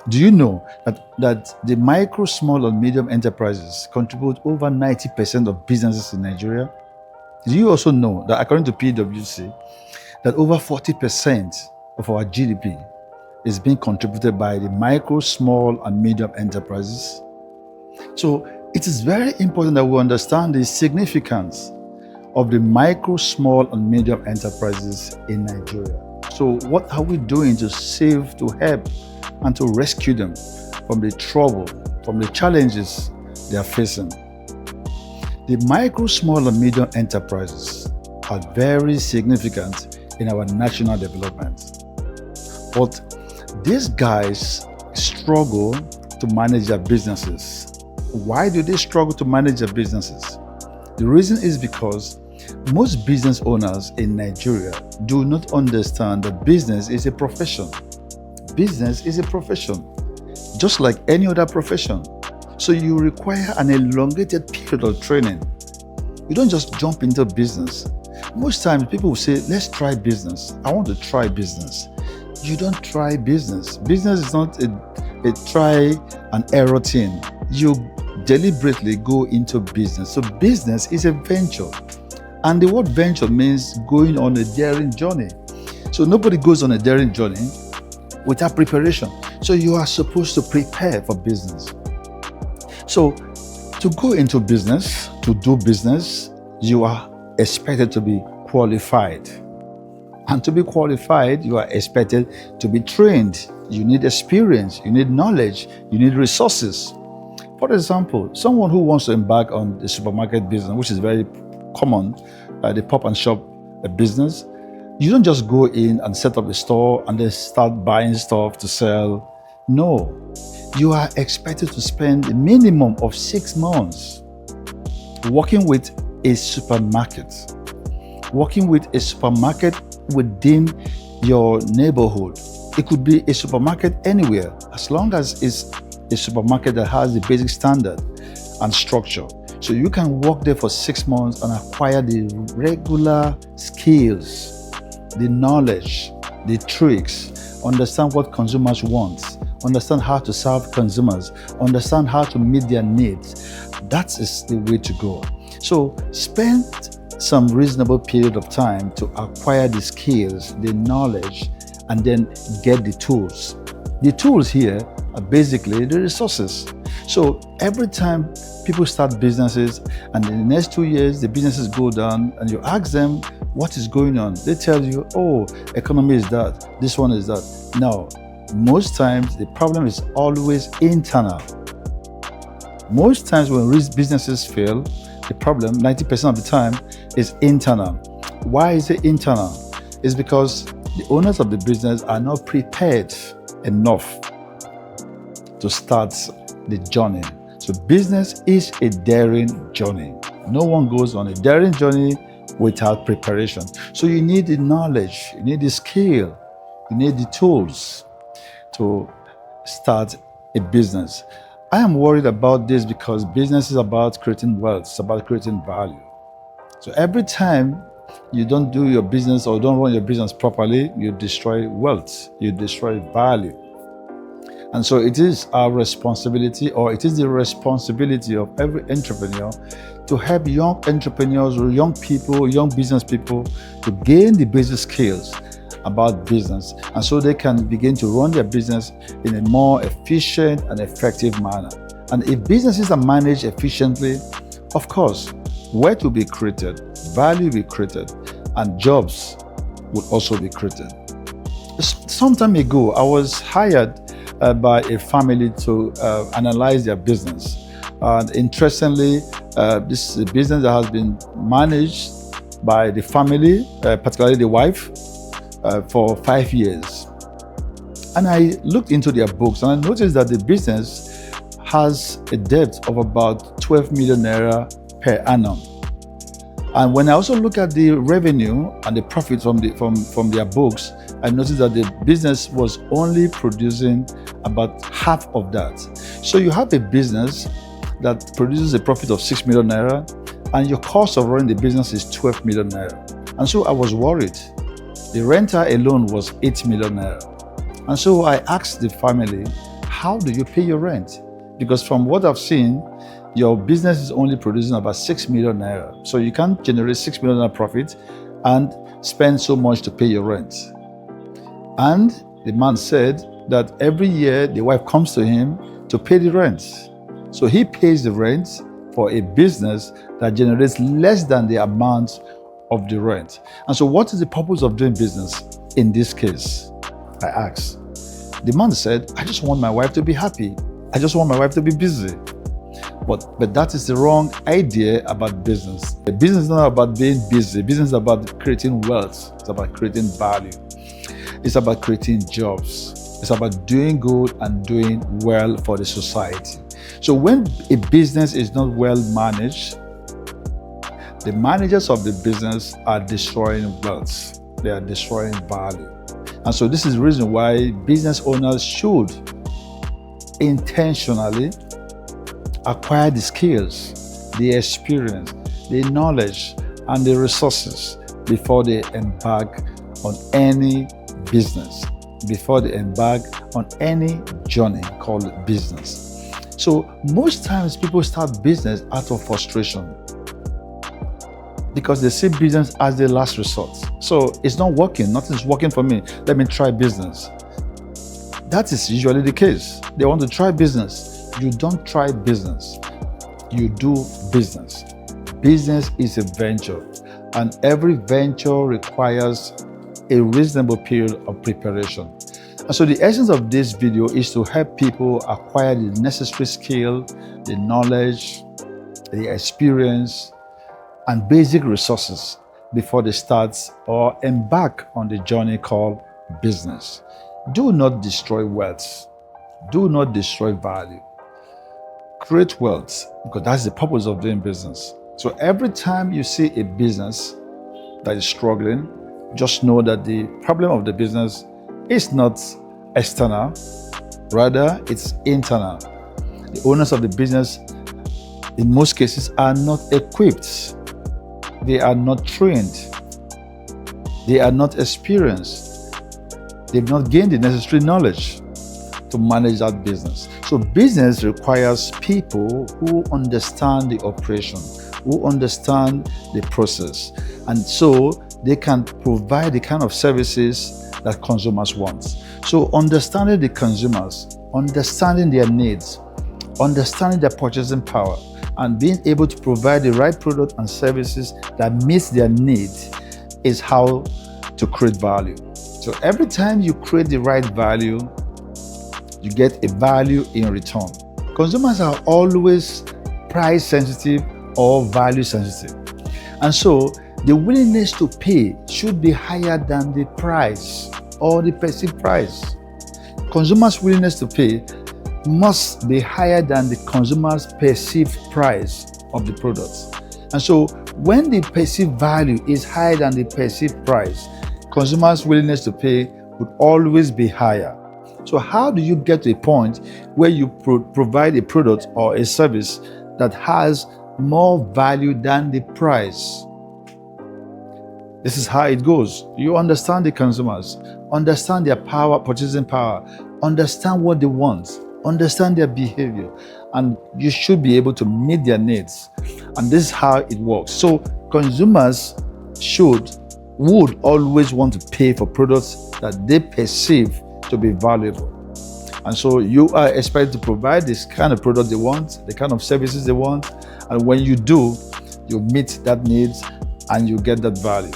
Do you know that the micro, small, and medium enterprises contribute over 90% of businesses in Nigeria? Do you also know that according to PwC, that over 40% of our GDP is being contributed by the micro, small, and medium enterprises? So it is very important that we understand the significance of the micro, small, and medium enterprises in Nigeria. So what are we doing to save, to help, and to rescue them from the trouble, from the challenges they are facing? The micro, small, and medium enterprises are very significant in our national development. But these guys struggle to manage their businesses. Why do they struggle to manage their businesses? The reason is because most business owners in Nigeria do not understand that business is a profession. Business is a profession, just like any other profession. So you require an elongated period of training. You don't just jump into business. Most times people will say, let's try business. I want to try business. You don't try business. Business is not a try and error thing. You deliberately go into business. So business is a venture. And the word venture means going on a daring journey. So nobody goes on a daring journey without preparation. So you are supposed to prepare for business. So to go into business, to do business, you are expected to be qualified. And to be qualified, you are expected to be trained. You need experience, you need knowledge, you need resources. For example, someone who wants to embark on the supermarket business, which is very common, the pop and shop business, you don't just go in and set up a store and then start buying stuff to sell. No, you are expected to spend a minimum of 6 months working with a supermarket. Working with a supermarket within your neighborhood. It could be a supermarket anywhere, as long as it's a supermarket that has the basic standard and structure. So you can work there for 6 months and acquire the regular skills, the knowledge, the tricks, understand what consumers want, understand how to serve consumers, understand how to meet their needs. That is the way to go. So spend some reasonable period of time to acquire the skills, the knowledge, and then get the tools. The tools here are basically the resources. So every time people start businesses and in the next 2 years the businesses go down and you ask them what is going on, they tell you, oh, economy is that, this one is that. No, most times the problem is always internal. Most times when businesses fail, the problem 90% of the time is internal. Why is it internal? It's because the owners of the business are not prepared enough to start the journey. So business is a daring journey. No one goes on a daring journey without preparation. So you need the knowledge, you need the skill, you need the tools to start a business. I am worried about this because business is about creating wealth, it's about creating value. So every time you don't do your business or don't run your business properly, you destroy wealth, you destroy value. And so it is our responsibility, or it is the responsibility of every entrepreneur to help young entrepreneurs or young people, young business people to gain the basic skills about business, and so they can begin to run their business in a more efficient and effective manner. And if businesses are managed efficiently, of course, wealth will be created, value will be created, and jobs will also be created. Some time ago, I was hired by a family to analyze their business. And interestingly, this is a business that has been managed by the family, particularly the wife, for 5 years. And I looked into their books and I noticed that the business has a debt of about 12 million naira per annum. And when I also look at the revenue and the profits from their books, I noticed that the business was only producing about half of that. So you have a business that produces a profit of 6 million naira and your cost of running the business is 12 million naira. And so I was worried. The renter alone was 8 million naira. And so I asked the family, how do you pay your rent? Because from what I've seen, your business is only producing about 6 million naira. So you can't generate 6 million naira profit and spend so much to pay your rent. And the man said that every year the wife comes to him to pay the rent. So he pays the rent for a business that generates less than the amount of the rent. And so what is the purpose of doing business in this case? I asked. The man said, I just want my wife to be happy. I just want my wife to be busy. But that is the wrong idea about business. The business is not about being busy. Business is about creating wealth. It's about creating value. It's about creating jobs. It's about doing good and doing well for the society. So when a business is not well managed, the managers of the business are destroying wealth. They are destroying value. And so this is the reason why business owners should intentionally acquire the skills, the experience, the knowledge, and the resources before they embark on any business, before they embark on any journey called business. So most times people start business out of frustration because they see business as the last resort. So it's not working, nothing's working for me, let me try business. That is usually the case. They want to try business. You don't try business, you do business. Business is a venture, and every venture requires a reasonable period of preparation. And so the essence of this video is to help people acquire the necessary skill, the knowledge, the experience, and basic resources before they start or embark on the journey called business. Do not destroy wealth. Do not destroy value. Create wealth, because that's the purpose of doing business. So every time you see a business that is struggling, just know that the problem of the business is not external, rather it's internal. The owners of the business, in most cases, are not equipped. They are not trained. They are not experienced. They've not gained the necessary knowledge to manage that business. So business requires people who understand the operation, who understand the process, and so they can provide the kind of services that consumers want. So understanding the consumers, understanding their needs, understanding their purchasing power, and being able to provide the right product and services that meets their needs is how to create value. So every time you create the right value, you get a value in return. Consumers are always price sensitive or value sensitive. And so the willingness to pay should be higher than the price or the perceived price. Consumers' willingness to pay must be higher than the consumer's perceived price of the products. And so when the perceived value is higher than the perceived price, consumers' willingness to pay would always be higher. So how do you get to a point where you provide a product or a service that has more value than the price? This is how it goes. You understand the consumers, understand their power, purchasing power, understand what they want, understand their behavior, and you should be able to meet their needs. And this is how it works. So consumers would always want to pay for products that they perceive to be valuable. And so you are expected to provide this kind of product they want, the kind of services they want, and when you do, you meet that needs and you get that value.